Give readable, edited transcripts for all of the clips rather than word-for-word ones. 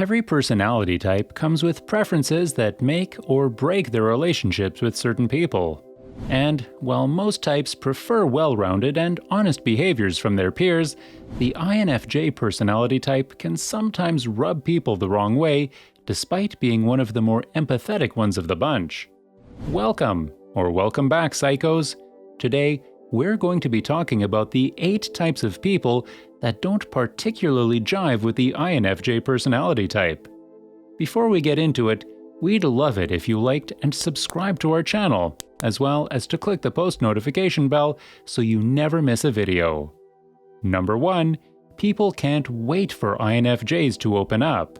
Every personality type comes with preferences that make or break their relationships with certain people. And while most types prefer well-rounded and honest behaviors from their peers, the INFJ personality type can sometimes rub people the wrong way, despite being one of the more empathetic ones of the bunch. Welcome, or welcome back, psychos! Today, we're going to be talking about the 8 types of people that don't particularly jive with the INFJ personality type. Before we get into it, we'd love it if you liked and subscribed to our channel, as well as to click the post notification bell so you never miss a video. Number 1. People can't wait for INFJs to open up.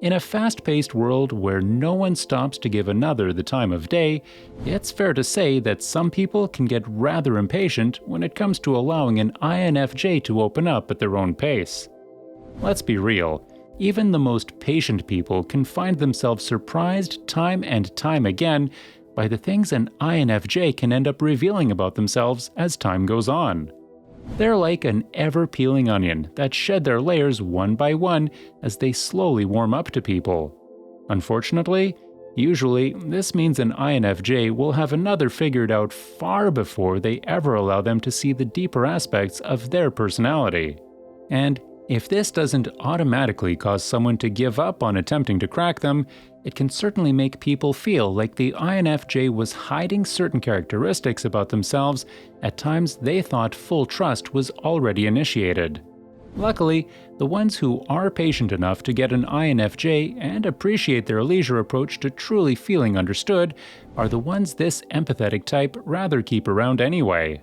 In a fast-paced world where no one stops to give another the time of day, it's fair to say that some people can get rather impatient when it comes to allowing an INFJ to open up at their own pace. Let's be real, even the most patient people can find themselves surprised time and time again by the things an INFJ can end up revealing about themselves as time goes on. They're like an ever-peeling onion that shed their layers one by one as they slowly warm up to people. Unfortunately, usually this means an INFJ will have another figured out far before they ever allow them to see the deeper aspects of their personality. And if this doesn't automatically cause someone to give up on attempting to crack them, it can certainly make people feel like the INFJ was hiding certain characteristics about themselves at times they thought full trust was already initiated. Luckily, the ones who are patient enough to get an INFJ and appreciate their leisure approach to truly feeling understood are the ones this empathetic type rather keep around anyway.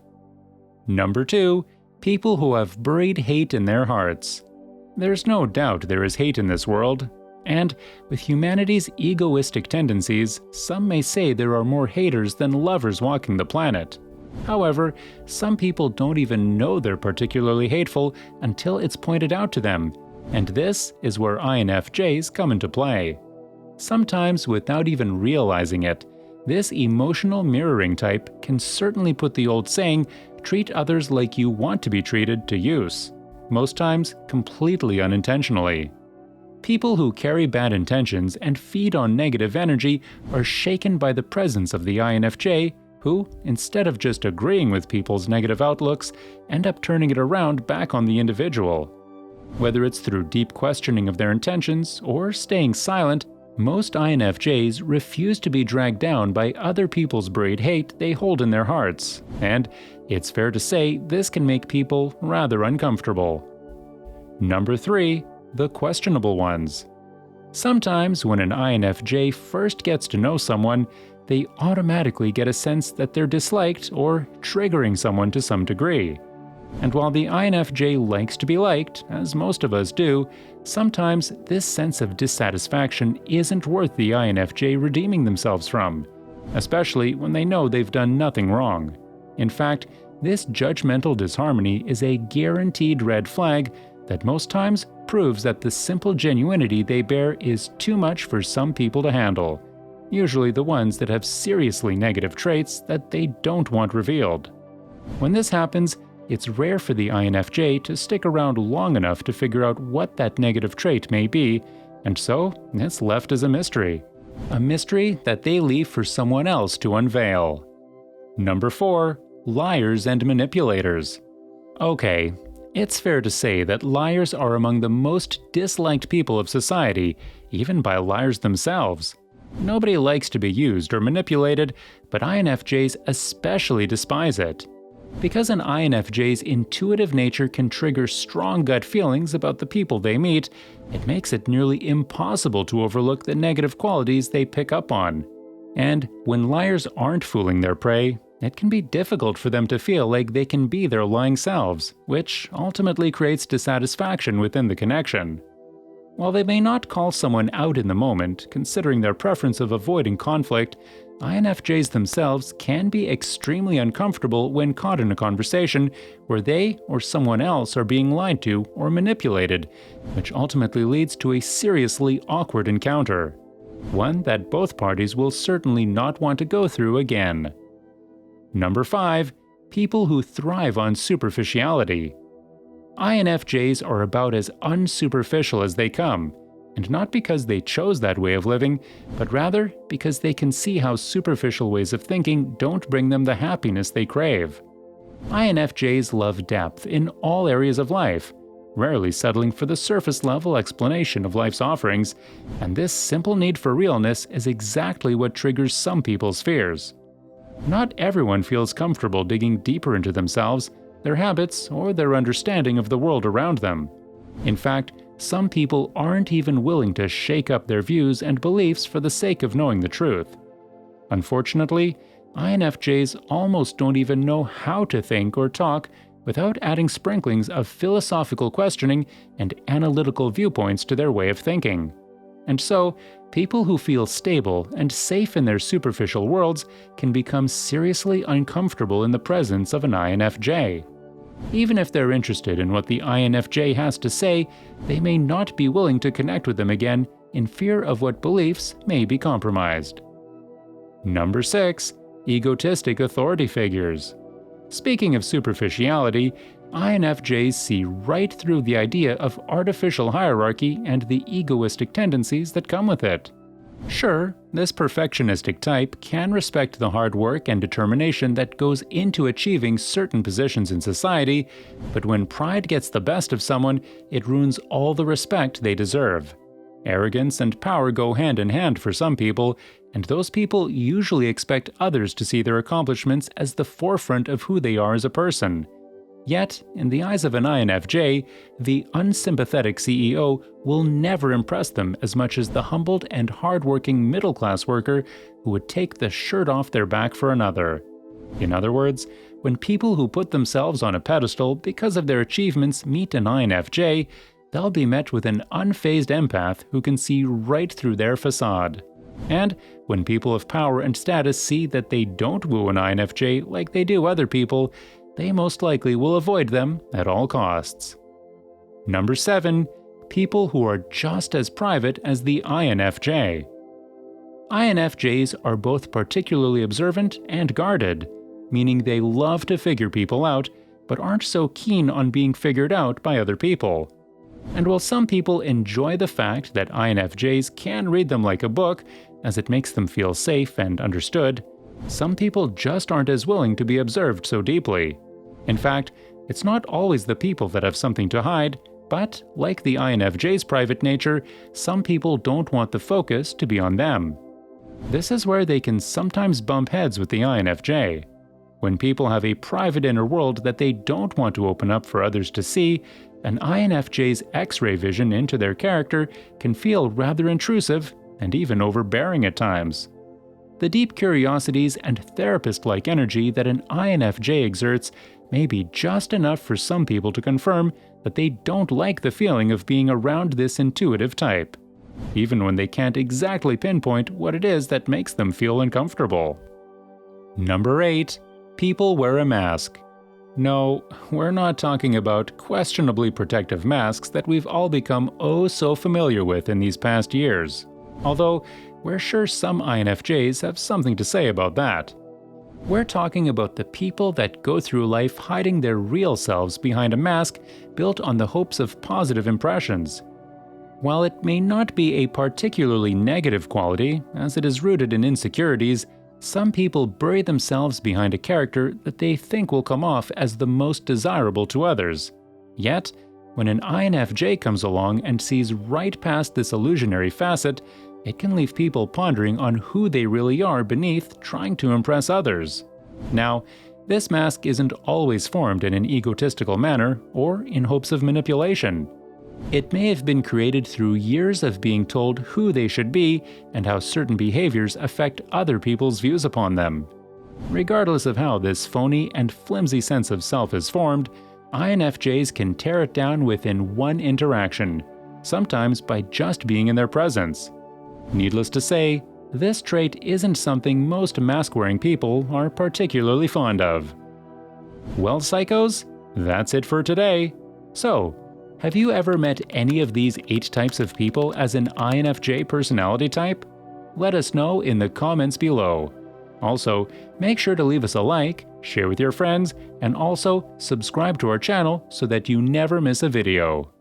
Number 2. People who have buried hate in their hearts. There's no doubt there is hate in this world. And with humanity's egoistic tendencies, some may say there are more haters than lovers walking the planet. However, some people don't even know they're particularly hateful until it's pointed out to them, and this is where INFJs come into play. Sometimes without even realizing it, this emotional mirroring type can certainly put the old saying, "treat others like you want to be treated," to use, most times completely unintentionally. People who carry bad intentions and feed on negative energy are shaken by the presence of the INFJ, who, instead of just agreeing with people's negative outlooks, end up turning it around back on the individual. Whether it's through deep questioning of their intentions or staying silent, most INFJs refuse to be dragged down by other people's buried hate they hold in their hearts, and it's fair to say this can make people rather uncomfortable. Number 3. The questionable ones. Sometimes when an INFJ first gets to know someone, they automatically get a sense that they're disliked or triggering someone to some degree. And while the INFJ likes to be liked, as most of us do, sometimes this sense of dissatisfaction isn't worth the INFJ redeeming themselves from, especially when they know they've done nothing wrong. In fact, this judgmental disharmony is a guaranteed red flag that most times proves that the simple genuinity they bear is too much for some people to handle, usually the ones that have seriously negative traits that they don't want revealed. When this happens, it's rare for the INFJ to stick around long enough to figure out what that negative trait may be, and so it's left as a mystery that they leave for someone else to unveil. Number 4. Liars and manipulators. Okay, it's fair to say that liars are among the most disliked people of society, even by liars themselves. Nobody likes to be used or manipulated, but INFJs especially despise it. Because an INFJ's intuitive nature can trigger strong gut feelings about the people they meet, it makes it nearly impossible to overlook the negative qualities they pick up on. And when liars aren't fooling their prey, it can be difficult for them to feel like they can be their lying selves, which ultimately creates dissatisfaction within the connection. While they may not call someone out in the moment, considering their preference of avoiding conflict, INFJs themselves can be extremely uncomfortable when caught in a conversation where they or someone else are being lied to or manipulated, which ultimately leads to a seriously awkward encounter. One that both parties will certainly not want to go through again. Number 5. People who thrive on superficiality. INFJs are about as unsuperficial as they come, And not because they chose that way of living, but rather because they can see how superficial ways of thinking don't bring them the happiness they crave. INFJs love depth in all areas of life, rarely settling for the surface-level explanation of life's offerings, and this simple need for realness is exactly what triggers some people's fears. Not everyone feels comfortable digging deeper into themselves, their habits, or their understanding of the world around them. In fact, some people aren't even willing to shake up their views and beliefs for the sake of knowing the truth. Unfortunately, INFJs almost don't even know how to think or talk without adding sprinklings of philosophical questioning and analytical viewpoints to their way of thinking. And so, people who feel stable and safe in their superficial worlds can become seriously uncomfortable in the presence of an INFJ. Even if they're interested in what the INFJ has to say, they may not be willing to connect with them again in fear of what beliefs may be compromised. Number 6. Egotistic authority figures. Speaking of superficiality, INFJs see right through the idea of artificial hierarchy and the egoistic tendencies that come with it. Sure, this perfectionistic type can respect the hard work and determination that goes into achieving certain positions in society, but when pride gets the best of someone, it ruins all the respect they deserve. Arrogance and power go hand in hand for some people, and those people usually expect others to see their accomplishments as the forefront of who they are as a person. Yet, in the eyes of an INFJ, the unsympathetic CEO will never impress them as much as the humbled and hard-working middle-class worker who would take the shirt off their back for another. In other words, when people who put themselves on a pedestal because of their achievements meet an INFJ, they'll be met with an unfazed empath who can see right through their facade. And when people of power and status see that they don't woo an INFJ like they do other people, they most likely will avoid them at all costs. Number 7. People who are just as private as the INFJ. INFJs are both particularly observant and guarded, meaning they love to figure people out, but aren't so keen on being figured out by other people. And while some people enjoy the fact that INFJs can read them like a book, as it makes them feel safe and understood, some people just aren't as willing to be observed so deeply. In fact, it's not always the people that have something to hide, but, like the INFJ's private nature, some people don't want the focus to be on them. This is where they can sometimes bump heads with the INFJ. When people have a private inner world that they don't want to open up for others to see, an INFJ's X-ray vision into their character can feel rather intrusive and even overbearing at times. The deep curiosities and therapist-like energy that an INFJ exerts may be just enough for some people to confirm that they don't like the feeling of being around this intuitive type, even when they can't exactly pinpoint what it is that makes them feel uncomfortable. Number 8. People wear a mask. No, we're not talking about questionably protective masks that we've all become oh so familiar with in these past years. Although, we're sure some INFJs have something to say about that. We're talking about the people that go through life hiding their real selves behind a mask built on the hopes of positive impressions. While it may not be a particularly negative quality, as it is rooted in insecurities, some people bury themselves behind a character that they think will come off as the most desirable to others. Yet, when an INFJ comes along and sees right past this illusionary facet, it can leave people pondering on who they really are beneath trying to impress others. Now, this mask isn't always formed in an egotistical manner or in hopes of manipulation. It may have been created through years of being told who they should be and how certain behaviors affect other people's views upon them. Regardless of how this phony and flimsy sense of self is formed, INFJs can tear it down within one interaction, sometimes by just being in their presence. Needless to say, this trait isn't something most mask-wearing people are particularly fond of. Well, psychos, that's it for today. So, have you ever met any of these 8 types of people as an INFJ personality type? Let us know in the comments below. Also, make sure to leave us a like, share with your friends, and also subscribe to our channel so that you never miss a video.